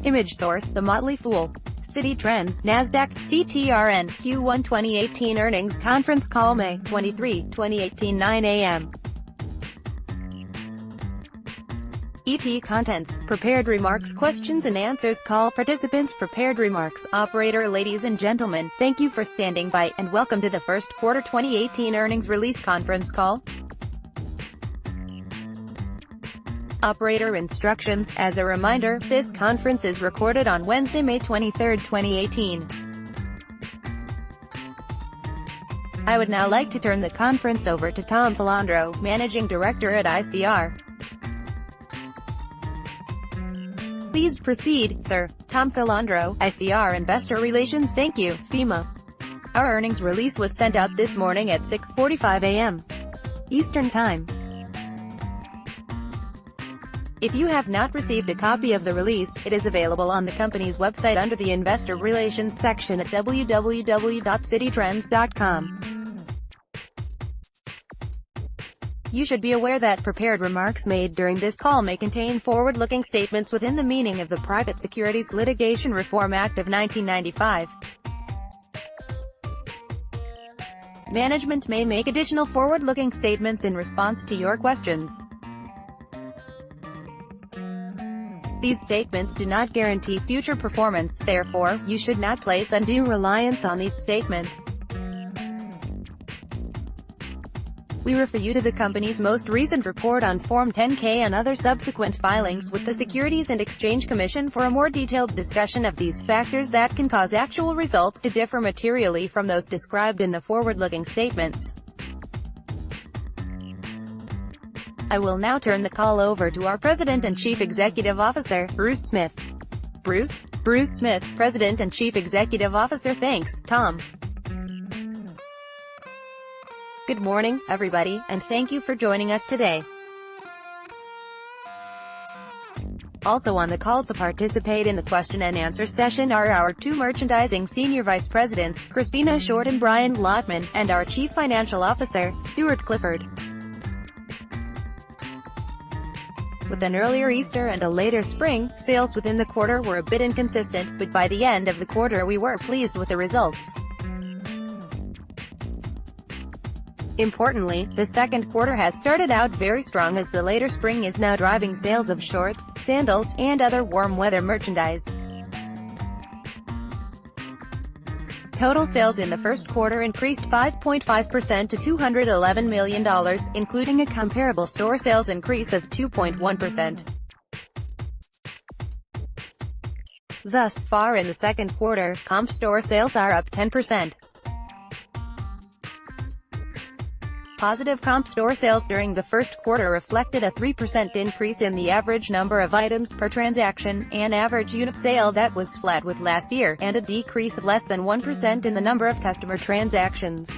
Image source, The Motley Fool. Citi Trends, NASDAQ, CTRN, Q1 2018 Earnings Conference CallMay, 23, 2018 9 a.m. ET Contents, Prepared Remarks, Questions and Answers. Call participants. Prepared Remarks. Operator. Ladies and gentlemen, thank you for standing by, and welcome to the first quarter 2018 earnings release conference call. Operator instructions. As a reminder, this conference is recorded on Wednesday, May 23, 2018. I would now like to turn the conference over to Tom Filandro, Managing Director at ICR. Please proceed, sir. Tom Filandro, ICR Investor Relations. Thank you, FEMA. Our earnings release was sent out this morning at 6:45 a.m. Eastern Time. If you have not received a copy of the release, it is available on the company's website under the Investor Relations section at www.cititrends.com. You should be aware that prepared remarks made during this call may contain forward-looking statements within the meaning of the Private Securities Litigation Reform Act of 1995. Management may make additional forward-looking statements in response to your questions. These statements do not guarantee future performance, therefore, you should not place undue reliance on these statements. We refer you to the company's most recent report on Form 10-K and other subsequent filings with the Securities and Exchange Commission for a more detailed discussion of these factors that can cause actual results to differ materially from those described in the forward-looking statements. I will now turn the call over to our President and Chief Executive Officer, Bruce Smith. Bruce Smith, President and Chief Executive Officer. Thanks, Tom. Good morning, everybody, and thank you for joining us today. Also on the call to participate in the question and answer session are our two merchandising senior vice presidents, Christina Short and Brian Lotman, and our Chief Financial Officer, Stuart Clifford. With an earlier Easter and a later spring, sales within the quarter were a bit inconsistent, but by the end of the quarter we were pleased with the results. Importantly, the second quarter has started out very strong as the later spring is now driving sales of shorts, sandals, and other warm weather merchandise. Total sales in the first quarter increased 5.5% to $211 million, including a comparable store sales increase of 2.1%. Thus far in the second quarter, comp store sales are up 10%. Positive comp store sales during the first quarter reflected a 3% increase in the average number of items per transaction, an average unit sale that was flat with last year, and a decrease of less than 1% in the number of customer transactions.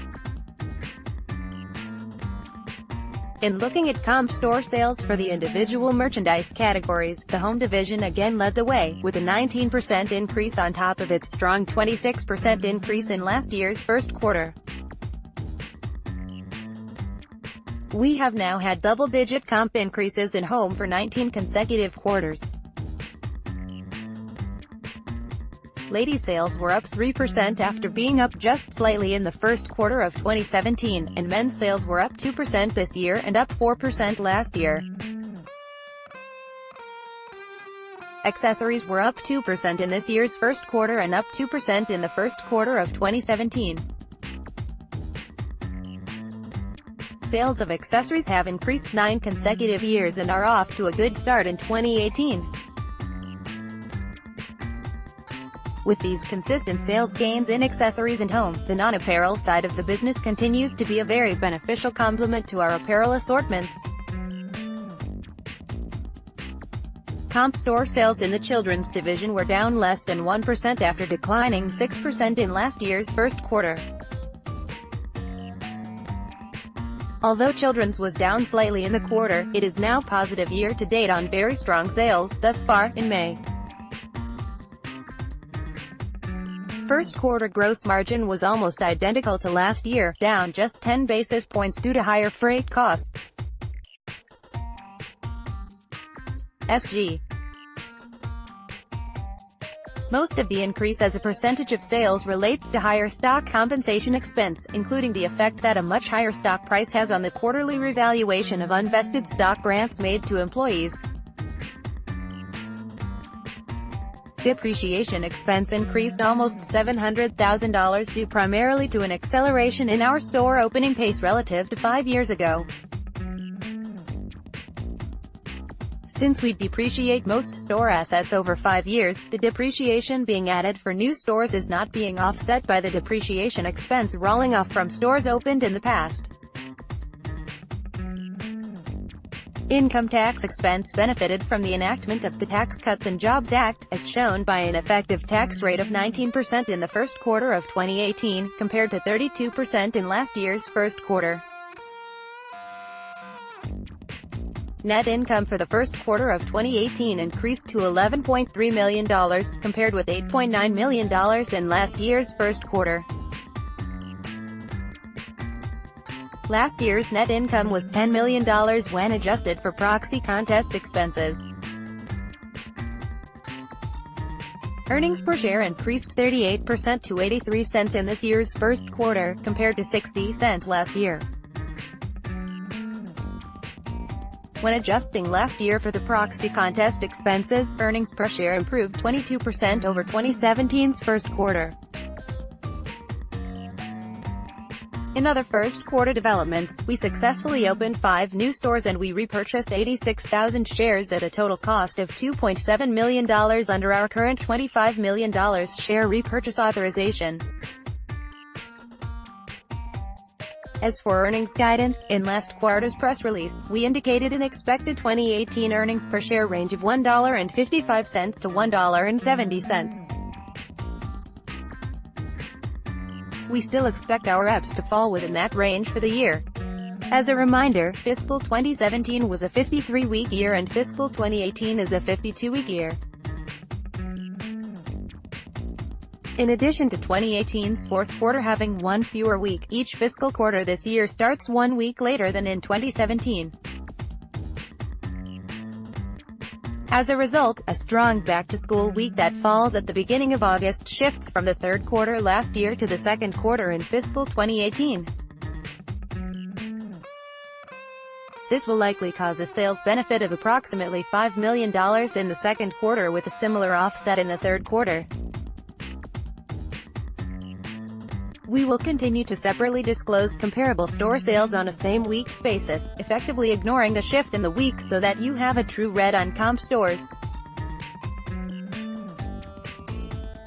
In looking at comp store sales for the individual merchandise categories, the home division again led the way, with a 19% increase on top of its strong 26% increase in last year's first quarter. We have now had double-digit comp increases in home for 19 consecutive quarters. Ladies' sales were up 3% after being up just slightly in the first quarter of 2017, and men's sales were up 2% this year and up 4% last year. Accessories were up 2% in this year's first quarter and up 2% in the first quarter of 2017. Sales of accessories have increased 9 consecutive years and are off to a good start in 2018. With these consistent sales gains in accessories and home, the non-apparel side of the business continues to be a very beneficial complement to our apparel assortments. Comp store sales in the children's division were down less than 1% after declining 6% in last year's first quarter. Although children's was down slightly in the quarter, it is now positive year-to-date on very strong sales thus far in May. First quarter gross margin was almost identical to last year, down just 10 basis points due to higher freight costs. SG Most of the increase as a percentage of sales relates to higher stock compensation expense, including the effect that a much higher stock price has on the quarterly revaluation of unvested stock grants made to employees. Depreciation expense increased almost $700,000 due primarily to an acceleration in our store opening pace relative to 5 years ago. Since we depreciate most store assets over 5 years, the depreciation being added for new stores is not being offset by the depreciation expense rolling off from stores opened in the past. Income tax expense benefited from the enactment of the Tax Cuts and Jobs Act, as shown by an effective tax rate of 19% in the first quarter of 2018, compared to 32% in last year's first quarter. Net income for the first quarter of 2018 increased to $11.3 million, compared with $8.9 million in last year's first quarter. Last year's net income was $10 million when adjusted for proxy contest expenses. Earnings per share increased 38% to 83 cents in this year's first quarter, compared to 60 cents last year. When adjusting last year for the proxy contest expenses, earnings per share improved 22% over 2017's first quarter. In other first quarter developments, we successfully opened 5 new stores and we repurchased 86,000 shares at a total cost of $2.7 million under our current $25 million share repurchase authorization. As for earnings guidance, in last quarter's press release, we indicated an expected 2018 earnings per share range of $1.55 to $1.70. We still expect our EPS to fall within that range for the year. As a reminder, fiscal 2017 was a 53-week year and fiscal 2018 is a 52-week year. In addition to 2018's fourth quarter having one fewer week, each fiscal quarter this year starts 1 week later than in 2017. As a result, a strong back-to-school week that falls at the beginning of August shifts from the third quarter last year to the second quarter in fiscal 2018. This will likely cause a sales benefit of approximately $5 million in the second quarter with a similar offset in the third quarter. We will continue to separately disclose comparable store sales on a same-weeks basis, effectively ignoring the shift in the week so that you have a true read on comp stores.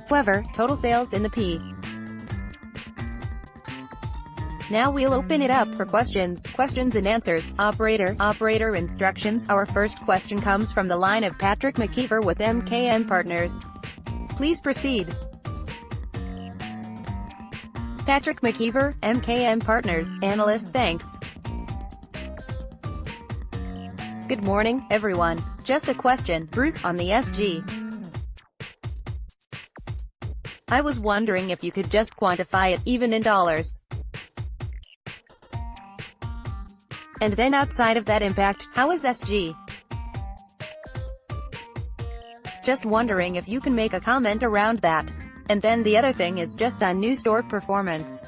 However, total sales in the P. Now we'll open it up for questions and answers. Operator instructions. Our first question comes from the line of Patrick McKeever with MKM Partners. Please proceed. Patrick McKeever, MKM Partners, analyst. Thanks. Good morning, everyone. Just a question, Bruce, on the SG. I was wondering if you could just quantify it, even in dollars. And then outside of that impact, how is SG? Just wondering if you can make a comment around that. And then the other thing is just on new store performance.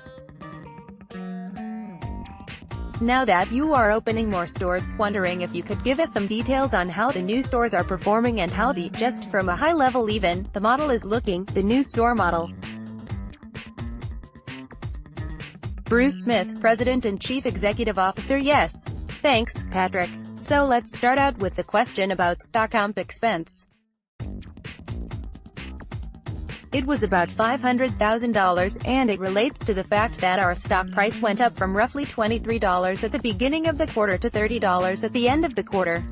Now that you are opening more stores, wondering if you could give us some details on how the new stores are performing and how just from a high level even, the model is looking, the new store model. Bruce Smith, President and Chief Executive Officer. Yes. Thanks, Patrick. So let's start out with the question about stock comp expense. It was about $500,000, and it relates to the fact that our stock price went up from roughly $23 at the beginning of the quarter to $30 at the end of the quarter.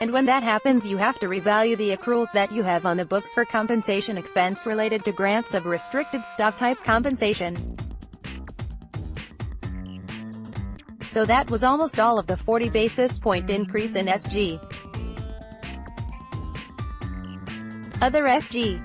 And when that happens, you have to revalue the accruals that you have on the books for compensation expense related to grants of restricted stock type compensation. So that was almost all of the 40 basis point increase in SG. Other SG.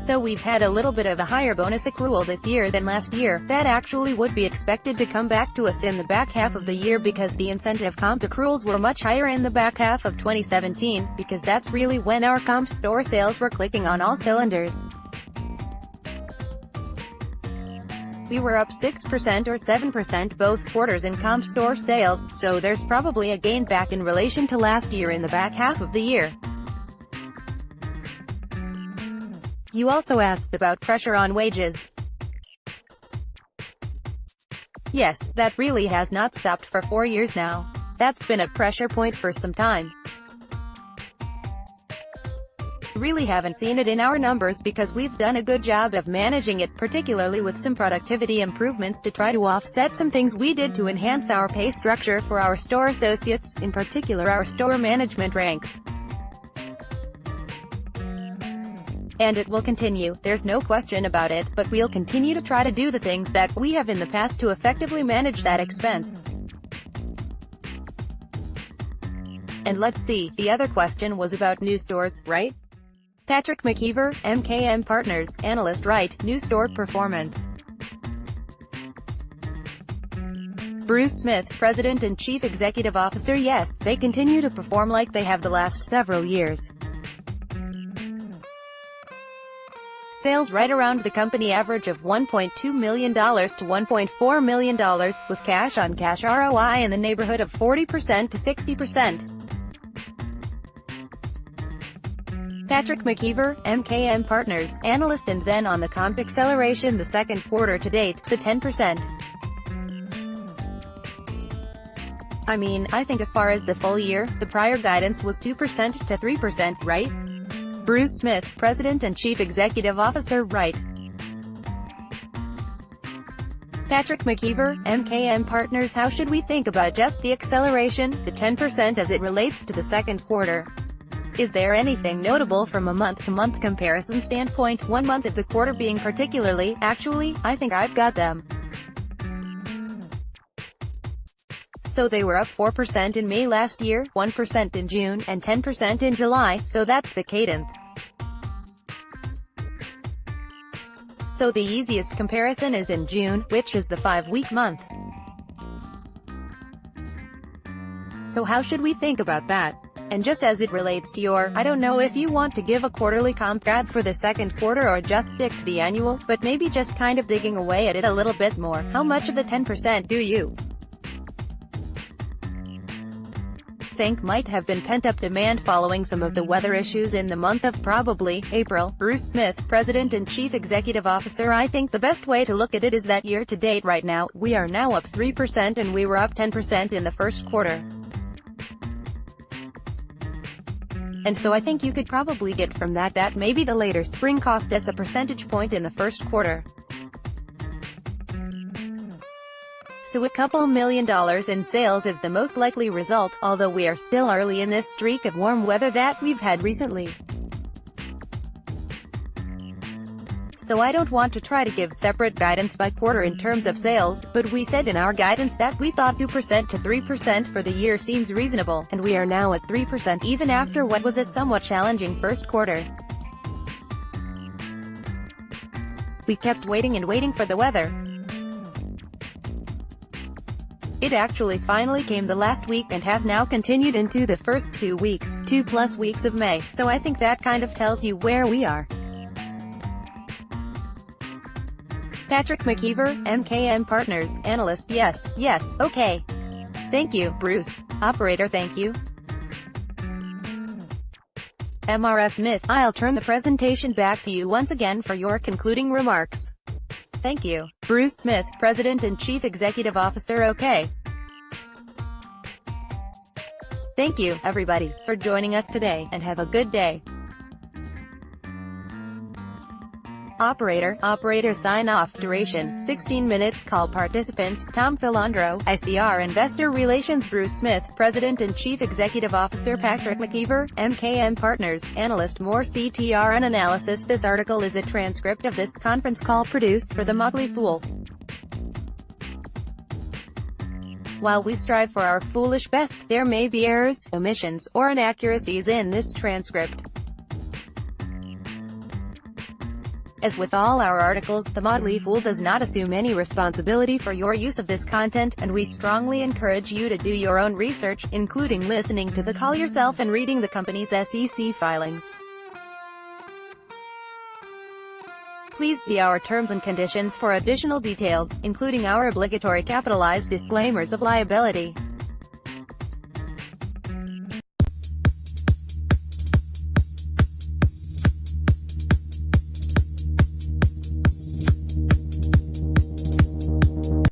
So we've had a little bit of a higher bonus accrual this year than last year. That actually would be expected to come back to us in the back half of the year because the incentive comp accruals were much higher in the back half of 2017, because that's really when our comp store sales were clicking on all cylinders. We were up 6% or 7% both quarters in comp store sales, so there's probably a gain back in relation to last year in the back half of the year. You also asked about pressure on wages. Yes, that really has not stopped for 4 years now. That's been a pressure point for some time. Really haven't seen it in our numbers because we've done a good job of managing it, particularly with some productivity improvements to try to offset some things we did to enhance our pay structure for our store associates, in particular our store management ranks. And it will continue, there's no question about it, but we'll continue to try to do the things that we have in the past to effectively manage that expense. And let's see, the other question was about new stores, right? Patrick McKeever, MKM Partners, analyst, right, new store performance. Bruce Smith, President and Chief Executive Officer, yes, they continue to perform like they have the last several years. Sales right around the company average of $1.2 million to $1.4 million, with cash-on-cash ROI in the neighborhood of 40% to 60%. Patrick McKeever, MKM Partners, analyst. And then on the comp acceleration the second quarter to date, the 10%. I mean, I think as far as the full year, the prior guidance was 2% to 3%, right? Bruce Smith, President and Chief Executive Officer, right. Patrick McKeever, MKM Partners. How should we think about just the acceleration, the 10%, as it relates to the second quarter? Is there anything notable from a month-to-month comparison standpoint, one month of the quarter being particularly? Actually, I think I've got them. So they were up 4% in May last year, 1% in June, and 10% in July, so that's the cadence. So the easiest comparison is in June, which is the 5-week month. So how should we think about that? And just as it relates to your, I don't know if you want to give a quarterly comp guide for the second quarter or just stick to the annual, but maybe just kind of digging away at it a little bit more. How much of the 10% do you think might have been pent-up demand following some of the weather issues in the month of probably April? Bruce Smith, President and Chief Executive Officer. I think the best way to look at it is that year-to-date right now, we are now up 3% and we were up 10% in the first quarter. And so I think you could probably get from that maybe the later spring cost us a percentage point in the first quarter. So a couple $1 million in sales is the most likely result, although we are still early in this streak of warm weather that we've had recently. So I don't want to try to give separate guidance by quarter in terms of sales, but we said in our guidance that we thought 2% to 3% for the year seems reasonable, and we are now at 3% even after what was a somewhat challenging first quarter. We kept waiting and waiting for the weather. It actually finally came the last week and has now continued into the first 2 weeks, 2+ weeks of May, so I think that kind of tells you where we are. Patrick McKeever, MKM Partners, analyst. Yes, okay. Thank you, Bruce. Operator, thank you. MRS Smith, I'll turn the presentation back to you once again for your concluding remarks. Thank you. Bruce Smith, President and Chief Executive Officer. Okay. Thank you, everybody, for joining us today, and have a good day. Operator sign off. Duration, 16 minutes. Call participants, Tom Filandro, ICR Investor Relations. Bruce Smith, President and Chief Executive Officer. Patrick McKeever, MKM Partners, analyst. More CTRN analysis. This article is a transcript of this conference call produced for the Motley Fool. While we strive for our foolish best, there may be errors, omissions, or inaccuracies in this transcript. As with all our articles, the Motley Fool does not assume any responsibility for your use of this content, and we strongly encourage you to do your own research, including listening to the call yourself and reading the company's SEC filings. Please see our terms and conditions for additional details, including our obligatory capitalized disclaimers of liability.